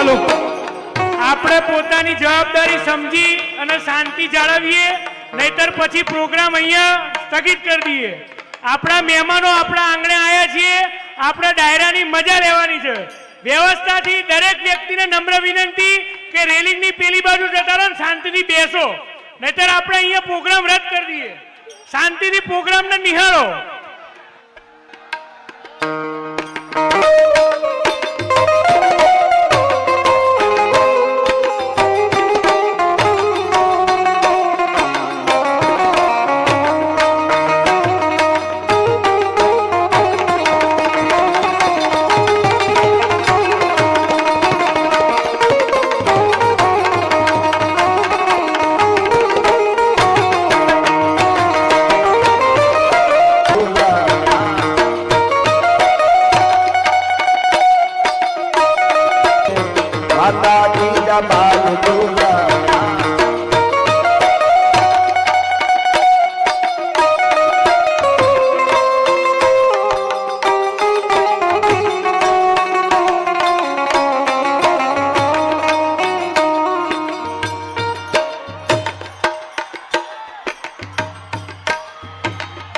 બોલો આપણે પોતાની જવાબદારી સમજી અને શાંતિ જાળવીએ, નહીતર પછી પ્રોગ્રામ અહીંયા સ્થગિત કરી દઈએ. આપણા મહેમાનો આપણા આંગણે આવ્યા છીએ, આપણે ડાયરાની મજા લેવાની છે. વ્યવસ્થાથી દરેક વ્યક્તિને નમ્ર વિનંતી કે રેલિંગની પેલી બાજુ જતા રહો, શાંતિથી બેસો, નહીતર આપણે અહીંયા પ્રોગ્રામ રદ કરી દઈએ. શાંતિથી પ્રોગ્રામને નિહાળો.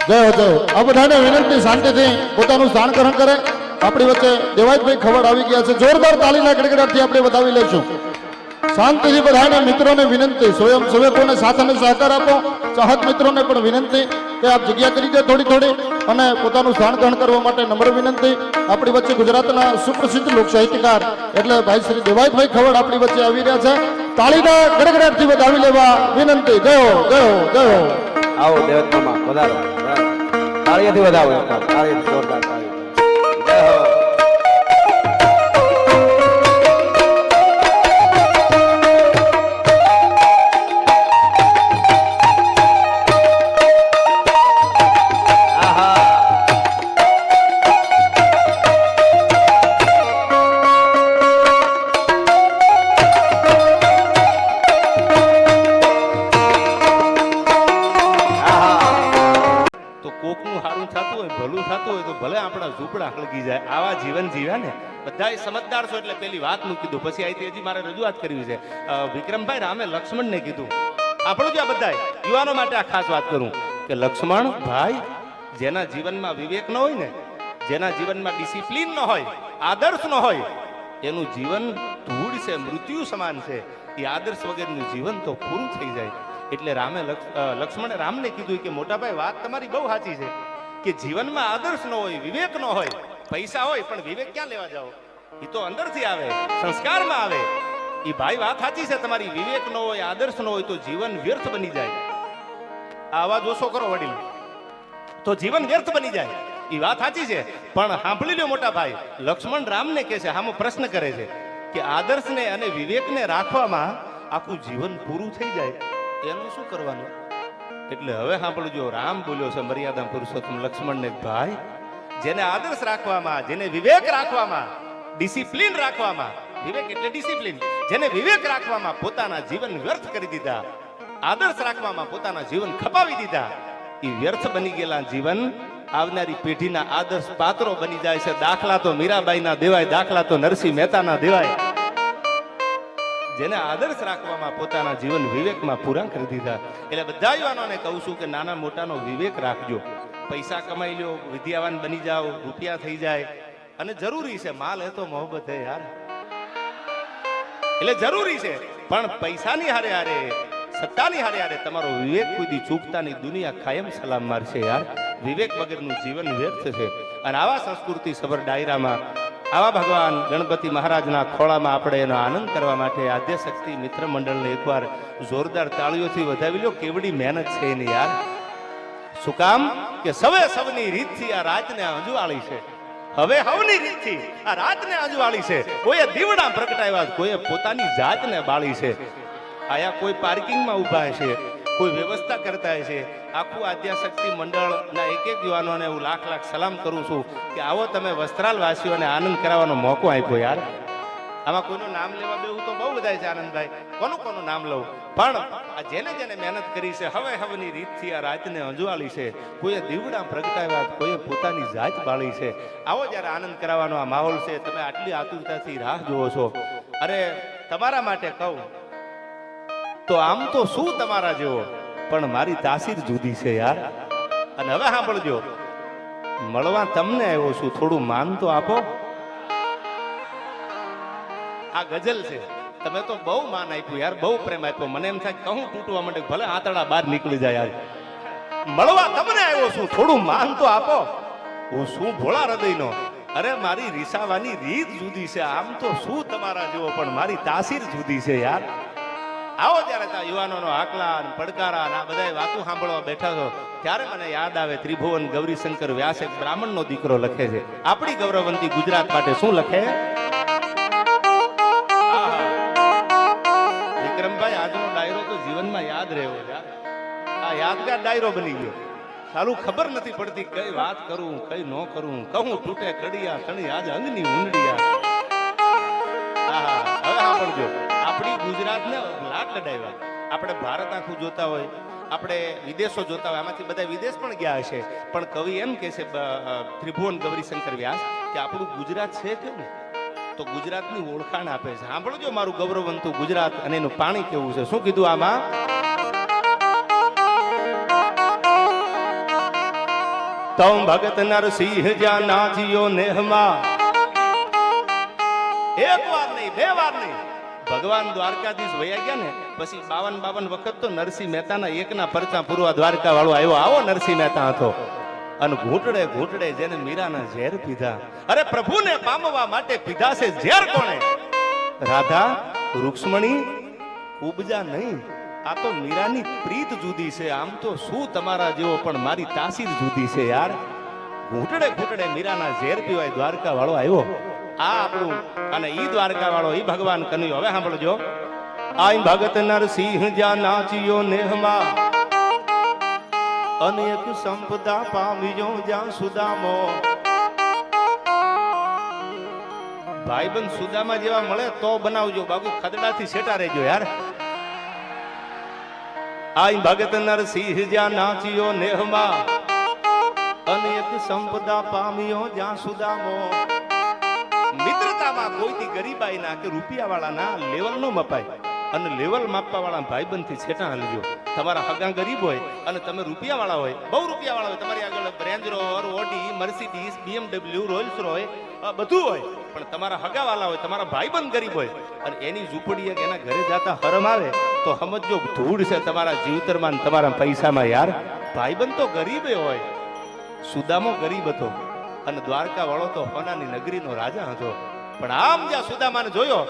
જય જય. આ બધાને વિનંતી શાંતિથી પોતાનું સ્થાન ગ્રહણ કરે. આપણી વચ્ચે દેવાયતભાઈ ખવડ આવી ગયા છે. જોરદાર તાળીના ગડગડાટથી આપણે વધાવી લઈશું. શાંતિથી બધાને મિત્રોને વિનંતી, સ્વયંસેવકોને સાથ અને સહકાર આપો. ચાહક મિત્રોને પણ વિનંતી કે આપ જગ્યા કરી દો થોડી થોડી, અને પોતાનું સ્થાન ગ્રહણ કરવા માટે નમ્ર વિનંતી. આપણી વચ્ચે ગુજરાતના સુપ્રસિદ્ધ લોક સાહિત્યકાર એટલે ભાઈ શ્રી દેવાયતભાઈ ખવડ આપણી વચ્ચે આવી રહ્યા છે. તાળીના ગડગડાટથી વધાવી લેવા વિનંતી. ગયો ગયો ગયો. આવો દેવત મામા વધારો, તાળીઓથી વધાવો, તાળીઓથી જોરદાર તાળી. જય હો. ઝૂંપડા હળગી જાય આવા જીવન જીવ્યા ને બધા સમજદાર છો એટલે પેલી વાત નું કીધું. પછી અહીંથી હજી મારે રજૂઆત કરવી છે. વિક્રમભાઈ રામે લક્ષ્મણને કીધું. આપણું જ આ બધા યુવાનો માટે આ ખાસ વાત કરું કે લક્ષ્મણ ભાઈ જેના જીવનમાં વિવેક ન હોય ને, જેના જીવનમાં ડિસિપ્લિન ન હોય, આદર્શ ન હોય, એનું જીવન ધૂળ છે, મૃત્યુ સમાન છે. એ આદર્શ વગરનું જીવન તો પૂરું થઈ જાય. એટલે લક્ષ્મણે રામને કીધું કે મોટા ભાઈ વાત તમારી બહુ સાચી છે કે જીવનમાં આદર્શ ન હોય, વિવેક ન હોય, પૈસા હોય પણ વિવેક ક્યાં લેવા જાઓ? એ તો અંદરથી આવે, સંસ્કારમાં આવે. એ ભાઈ વાત સાચી છે તમારી. વિવેક ન હોય, આદર્શ ન હોય તો જીવન વ્યર્થ બની જાય. આ અવાજ ઓછો કરો વડીલ, તો જીવન વ્યર્થ બની જાય. એ વાત સાચી છે. પણ સાંભળી લો મોટા ભાઈ, લક્ષ્મણ રામને કહે છે, હામો પ્રશ્ન કરે છે કે આદર્શને અને વિવેકને રાખવામાં આખું જીવન પૂરું થઈ જાય, એનું શું કરવાનું? એટલે હવે સાંભળજો, રામ બોલ્યો છે મર્યાદા પુરુષોત્તમ લક્ષ્મણને, ભાઈ જેને આદર્શ રાખવામાં, જેને વિવેક રાખવામાં, ડિસિપ્લિન રાખવામાં, વિવેક એટલે ડિસિપ્લિન, જેને વિવેક રાખવામાં પોતાના જીવન વ્યર્થ કરી દીધા, આદર્શ રાખવામાં પોતાના જીવન ખપાવી દીધા, એ વ્યર્થ બની ગયેલા જીવન આવનારી પેઢીના આદર્શ પાત્રો બની જાય છે. દાખલા તો મીરાબાઈના દેવાય, દાખલા તો નરસિંહ મહેતાના દેવાય. જેને આદર્શ રાખવામાં પોતાના જીવન વિવેકમાં પૂરા કરી દીધા. એટલે બધા યુવાનોને કહું છું કે નાના મોટાનો વિવેક રાખજો. પૈસા કમાઈ લો, વિદ્યાવાન બની જાઓ, રૂપિયા થઈ જાય, અને જરૂરી છે, માલ હે તો મોહબ્બત હે યાર, એટલે જરૂરી છે. પણ પૈસાની હારે હારે, સત્તાની હારે હારે તમારો વિવેક કોઈ ચૂકતાની દુનિયા કાયમ સલામ મારશે યાર. વિવેક વગરનું જીવન વ્યર્થ છે. અને આવા સંસ્કૃતિ સભર ડાયરામાં, આવા ભગવાન ગણપતિ મહારાજના ખોળામાં આપણે એનો આનંદ કરવા માટે આદ્યશક્તિ મિત્ર મંડળને એકવાર જોરદાર તાળીઓથી વધાવી લો. કેવડી મહેનત છે એની યાર. શું કામ કે સવે સવની રીતથી આ રાતને અંજવાળી છે. હવે હવની રીતથી આ રાતને અંજવાળી છે. કોઈએ દીવડા પ્રગટાવ્યા, કોઈએ પોતાની જાતને બાળી છે. આયા કોઈ પાર્કિંગમાં ઊભા છે, કોઈ વ્યવસ્થા કરતા છે. આખું આદ્યશક્તિ મંડળના એક એક યુવાનોને હું લાખ લાખ સલામ કરું છું કે આવો તમે વસ્ત્રાલ વાસીઓને આનંદ કરાવવાનો મોકો આપ્યો યાર. આમાં કોઈનું નામ લેવા બેવું તો બહુ બધા છે આનંદભાઈ, કોનું નામ લઉં, પણ આ જેને જેને મહેનત કરી છે, હવે હવની રીતથી આ રાતને અંજવાળી છે. કોઈએ દીવડા પ્રગટાવ્યા, કોઈએ પોતાની જાત બાળી છે. આવો જ્યારે આનંદ કરાવવાનો આ માહોલ છે, તમે આટલી આતુરતાથી રાહ જોવો છો. અરે તમારા માટે કહું તો આમ તો શું તમારા જેવો, પણ મારી તાસીર જુદી છે યાર. અને હવે સાંભળજો, મળવા તમને આવ્યો છું, થોડું માન તો આપો. આ ગઝલ છે, તમે તો બહુ માન આપ્યું યાર, બહુ પ્રેમ આપ્યો. મને એમ થાય કહું તૂટવા માટે, ભલે આંતરડા બહાર નીકળી જાય યાર. મળવા તમને આવ્યો છું, થોડું માન તો આપો. હું શું ભોળા હૃદયનો, અરે મારી રીસાવાની રીત જુદી છે. આમ તો શું તમારા જેવો, પણ મારી તાસીર જુદી છે યાર. આવો ત્યારે ત્યાં યુવાનોનો આકલા અને પડકારા અને આ બધા વાતો સાંભળવા બેઠા છો, ત્યારે મને યાદ આવે ત્રિભુવન ગૌરીશંકર વ્યાસ એક બ્રાહ્મણનો દીકરો લખે છે આપણી ગૌરવંતી ગુજરાત માટે. શું લખે? વિક્રમભાઈ, આજનો ડાયરો તો જીવનમાં યાદ રહ્યો યાર. આ યાદગાર ડાયરો બની ગયો. સાલું ખબર નથી પડતી કઈ વાત કરું કઈ ન કરું. કહું તૂટે કડિયા તણી આજ અંગની ઊંડિયા. હવે સાંભળજો, આપણી ગુજરાતને લાટ લડાવ્યા. આપણે ભારત આખું જોતા હોય, આપણે વિદેશો જોતા હોય, આમાંથી બધા વિદેશ પણ ગયા હશે, પણ કવિ એમ કે છે ત્રિભુવન ગૌરીશંકર વ્યાસ કે આપણું ગુજરાત છે કેવું, તો ગુજરાતની ઓળખાણ આપે છે. સાંભળજો મારું ગૌરવવંતું ગુજરાત અને એનું પાણી કેવું છે. શું કીધું આમાં? તમ ભગત નરસિંહ જ્યાં નાચિયો નેહમાં. એક વાર નહીં, બે વાર નહીં, ભગવાન દ્વારકાધીશ વયા ગયા ને પછી 52 વખત તો નરસિંહ મહેતાના એકના પરચા પૂરવા દ્વારકા વાળો આવ્યો. આવો નરસિંહ મહેતા હતો. અને ઘૂંટડે ઘૂંટડે જેને મીરાના ઝેર પીધા. અરે પ્રભુને પામવા માટે પીધા છે ઝેર કોણે? રાધા રૂક્ષ્મણી ઉપજા નહીં. આ તો મીરાની પ્રીત જુદી છે. આમ તો શું તમારા જેવો, પણ મારી તાસીર જુદી છે યાર. ઘૂંટડે ઘૂંટડે મીરાના ઝેર પીવાય દ્વારકા વાળો આવ્યો. આ આપણું અને ઈ દ્વારકા વાળો ઈ ભગવાન કનૈયો. હવે સાંભળજો, આઈ ભગત નરસિંહ જ્યાં નાચિયો નેહમાં, અનેક સંપદા પામ્યો જ્યાં સુદામો. ભાઈબંધ સુદામા જેવા મળે તો બનાવજો, બાબુ ખદડાથી સેટા રહેજો યાર. આઈ ભગત નરસિંહ જ્યાં નાચિયો નેહમાં, અનેક સંપદા પામ્યો જ્યાં સુદામો. મિત્રતામાં કોઈથી ગરીબાઈ ના કે રૂપિયા વાળા ના લેવલ નો મપાય. અને લેવલ માપવા વાળા ભાઈબંધ થી છેટા હાલજો. તમારા હગા ગરીબ હોય અને તમે રૂપિયા વાળા હોય, બહુ રૂપિયા વાળા હોય, તમારી આગળ range rover, Audi, Mercedes, BMW, Royals Roy બધું હોય, પણ તમારા હગા વાળા હોય, તમારા ભાઈબંધ ગરીબ હોય અને એની ઝૂંપડી એના ઘરે જતા હરમ આવે તો સમજો ધૂળ છે તમારા જીવતરમાં ને તમારા પૈસામાં યાર. ભાઈબંધ તો ગરીબે હોય. સુદામો ગરીબ હતો અને દ્વારકા વાળો તો હોનાની નગરીનો રાજા હતો. પણ આમ જ્યાં સુદામાને જોયો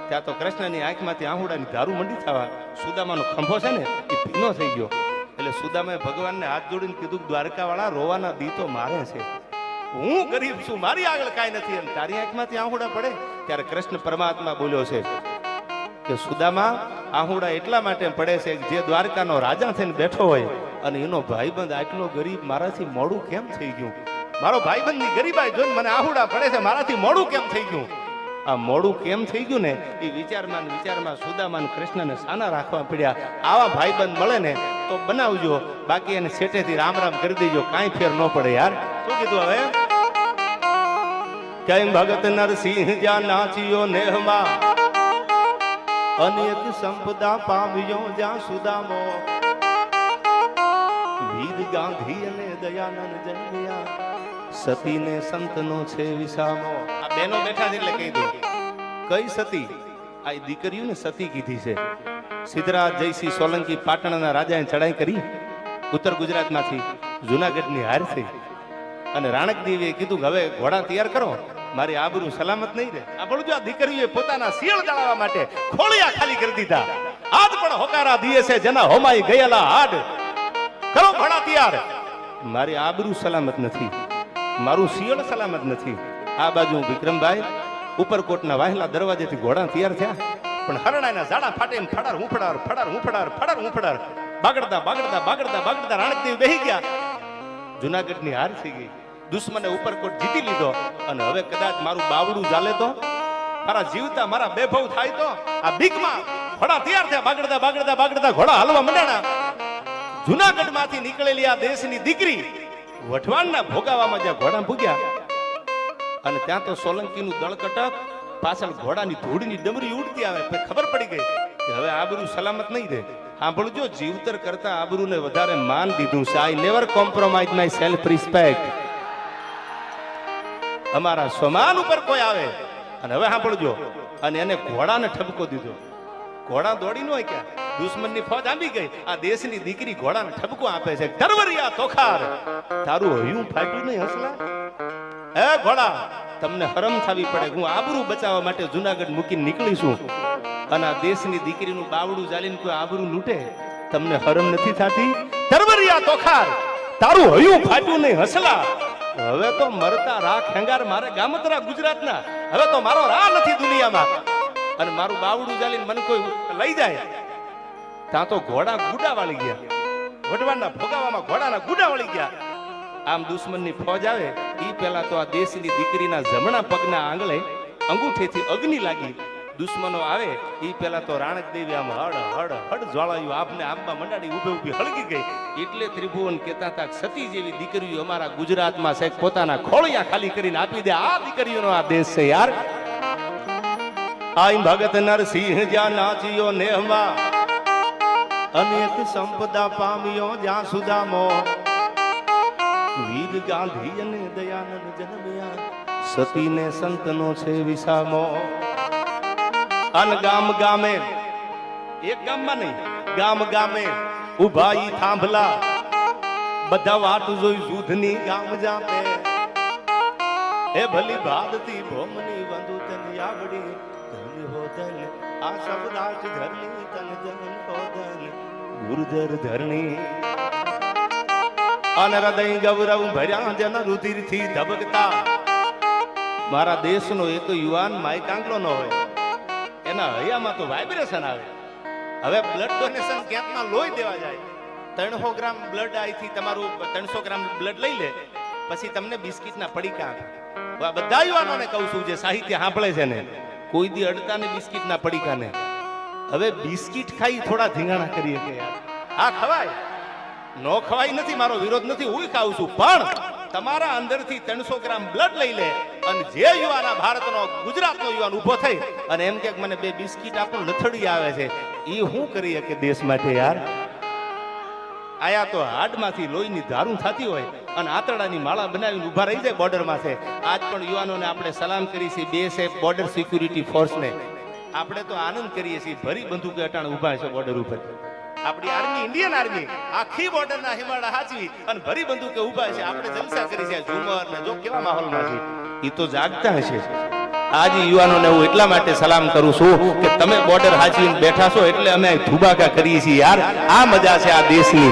ત્યાં તો કૃષ્ણની આંખમાંથી આહુડાની ધારું મંડી થવા. સુદામાનો ખંભો છે ને એ ભીનો થઈ ગયો. એટલે સુદામાએ ભગવાનને હાથ જોડીને કીધું, દ્વારકા વાળા રોવાના દી તો મારે છે, હું ગરીબ છું, મારી આગળ કાંઈ નથી, અને તારી આંખમાંથી આહુડા પડે. ત્યારે કૃષ્ણ પરમાત્મા બોલ્યો છે કે સુદામા, આહુડા એટલા માટે પડે છે કે જે દ્વારકાનો રાજા થઈને બેઠો હોય અને એનો ભાઈબંધ આટલો ગરીબ, મારાથી મોડું કેમ થઈ ગયું? મારો ભાઈબંધની ગરીબાઈ જોઈને મને આહુડા પડે છે, મારાથી મોડું કેમ થઈ ગયું? આ મોડું કેમ થઈ ગયું ને એ વિચારમાં સુદામાન કૃષ્ણને સાના રાખવા પડ્યા. આવા ભાઈબંધ મળે ને તો બનાવજો, બાકી એને છેટેથી રામ રામ કરી દેજો, કાંઈ ફેર ન પડે યાર. શું કીધું હવે? કેમ ભગત નરસિંહ જ્યાં નાચિયો નેહમાં, અનેક સંપદા પામ્યો જ્યાં સુદામો. વીર ગાંધી અને દયાનંદ જન્મ્યા, સતીને સંતનો છે વિસામો. આ બેનો બેઠા છે એટલે કહી દઉં, કઈ સતી? આ દીકરીઓને સતી કીધી છે. સિદ્ધરાજ જયસિંહ સોલંકી પાટણના રાજાએ ચડાઈ કરી, ઉત્તર ગુજરાતમાંથી જુનાગઢની હાર થઈ અને રાણકદેવીએ કીધું કે હવે ઘોડા તૈયાર કરો, મારી આબરૂ સલામત નહીં રહે. આ બોલું, આ દીકરીઓએ પોતાના શિયળ દળાવવા માટે ખોળિયા ખાલી કરી દીધા. આજ પણ હોકારા દીએ છે જેના હોમાઈ ગયેલા હાડ. કરો ઘોડા તૈયાર, મારી આબરૂ સલામત નથી, મારું શિયળ સલામત નથી. આ બાજુ વિક્રમભાઈ ઉપરકોટના વાહેલા દરવાજેથી ઘોડા તૈયાર થયા, પણ હરણાના ઝાડા ફાટે એમ ફડાર હુંફડાર ફડાર હુંફડાર ફડાર હુંફડાર બાગડતા બાગડતા બાગડતા બાગડતા રાણકદેવ બેહી ગયા. જુનાગઢની હાર થઈ ગઈ, દુશ્મને ઉપરકોટ જીતી લીધો અને હવે કદાચ મારું બાવડું ચાલે તો, મારા જીવતા મારા બેભવ થાય તો, આ બીકમાં ઘોડા તૈયાર થયા. બાગડતા બાગડતા બાગડતા ઘોડા હાલવા મંડ્યા. જુનાગઢમાંથી નીકળેલી આ દેશની દીકરી વઢવાણના ભોગાવામાં જ્યાં ઘોડા ભૂગ્યા અને ત્યાં તો સોલંકીનું દળકટક પાછળ ઘોડાની ધૂળની ડમરી ઉડતી આવે પછી ખબર પડી ગઈ કે હવે આબરૂ સલામત નહીં રહે. સાંભળજો, જીવતર કરતા આબરૂને વધારે માન દીધું છે. I never compromise my self respect. અમારા સ્વમાન ઉપર કોઈ આવે અને હવે સાંભળજો, અને એને ઘોડાને ઠપકો દીધો. ઘોડા દોડી નો ક્યાં, દુશ્મનની ફોજ આવી ગઈ, આ દેશની દીકરી ઘોડાને ઠપકો આપે છે. તરવરિયા તોખાર, તારું હૈયું ફાટ્યું નહીં હસલા? હે ઘોડા, તમને હરમ થવી પડે. હું આબરૂ બચાવવા માટે જુનાગઢ મૂકીને નીકળીશું, અને આ દેશની દીકરીનું બાવડું ચાલીને કોઈ આબરૂ લૂંટે, તમને હરમ નથી થતી? તરવરિયા તોખાર, તારું હૈયું ફાટ્યું નહીં હસલા? હવે તો મરતા રાખ હેંગાર મારે ગામતરા ગુજરાતના, હવે તો મારો રાહ નથી દુનિયામાં, અને મારું બાવડું ચાલીને મને કોઈ લઈ જાય ત્યાં તો ઘોડા ગુડા વાળી ગયા. વઢવાણના ભોગાવામાં ઘોડાના ગુડા વાળી ગયા. આમ દુશ્મનની ફોજ આવે ઈ પહેલા તો આ દેશની દીકરીના જમણા પગના આંગળે અંગૂઠેથી અગ્નિ લાગી. દુશ્મનો આવે ઈ પહેલા તો રાણક દેવી આમ હડ હડ હડ જ્વાળાયું આપને આંબા મંડાડી ઉભે ઉભી હળગી ગઈ. એટલે ત્રિભુવન કહેતા હતા સતી જેવી દીકરીઓ અમારા ગુજરાતમાં સાહેબ પોતાના ખોળિયા ખાલી કરીને આપી દે. આ દીકરીઓનો આ દેશ છે યાર. આઈ ભગત નરસિંહ જ્યાં નાચ્યો નેહમાં, અનેક સંપદા પામ્યો જ્યાં સુદામો, વીર ગાંધી અને દયાનંદ જન્મ્યા, સતીને સંતનો છે વિસામો. અન ગામ ગામે, એક ગામમાં નહીં ગામ ગામે ઉભા ઈ થાંભલા, બધા વાટ જોઈ યુદ્ધની ગામ જામે. એ ભલી ભાદતી ભોમની વંદુ તન આવડી, ધન હો ધન આ સબરાજ ધરણી, તન ધન હો ધન ગુરુધર ધરણી. અન હૃદય ગૌરવ ભર્યા જન રુધિરથી ધબકતા. મારા દેશનો એક યુવાન માય કાંગલો ન હોય, એના હૈયામાં તો વાઇબ્રેશન આવે. હવે બ્લડ ડોનેશન કેમ્પમાં લોહી દેવા જાય, 300 ગ્રામ બ્લડ અહીંથી તમારું 300 ગ્રામ બ્લડ લઈ લે, પછી તમને બિસ્કિટના પડીકા આપે. આ બધા યુવાનોને કહું છું જે સાહિત્ય સાંભળે છે ને, કોઈ દી અડતા ને બિસ્કિટના પડીકાને. હવે બિસ્કિટ ખાઈ થોડા ધીંગાણા કરીએ કે યાર આ ખવાય નો ખવાય નથી, મારો વિરોધ નથી, હું ખાઉં છું, પણ તમારા અંદરથી 300 ગ્રામ બ્લડ લઈ લે અને જે યુવાન આ ભારતનો ગુજરાતનો યુવાન ઊભો થઈ અને એમ કે મને 2 બિસ્કિટ આપો, લથડી આવે છે, એ હું કરી શકે દેશ માટે યાર? આયા તો હાડમાંથી લોહીની ધારું થતી હોય અને આતરડાની માળા બનાવીને ઊભા રહી જાય બોર્ડર માથે. આજ પણ યુવાનોને આપણે સલામ કરી છે, BSF બોર્ડર સિક્યુરિટી ફોર્સને આપણે તો આનંદ કરીએ છીએ. ભરી બંદૂકે અટાણ ઊભા છે બોર્ડર ઉપર. આપણી આર્મી, ઇન્ડિયન આર્મી આખી બોર્ડરના હિમાળા હાચવી અને ભરી બંદૂકે ઊભા છે. આપણે જલસા કરી છે, ઝુમર ને જો કેવા માહોલમાં છે, એ તો જાગતા હશે. આજ યુવાનોને હું એટલા માટે સલામ કરું છું કે તમે બોર્ડર હાચવીને બેઠા છો એટલે અમે ધુબાકા કરીએ છીએ યાર. આ મજા છે આ દેશની.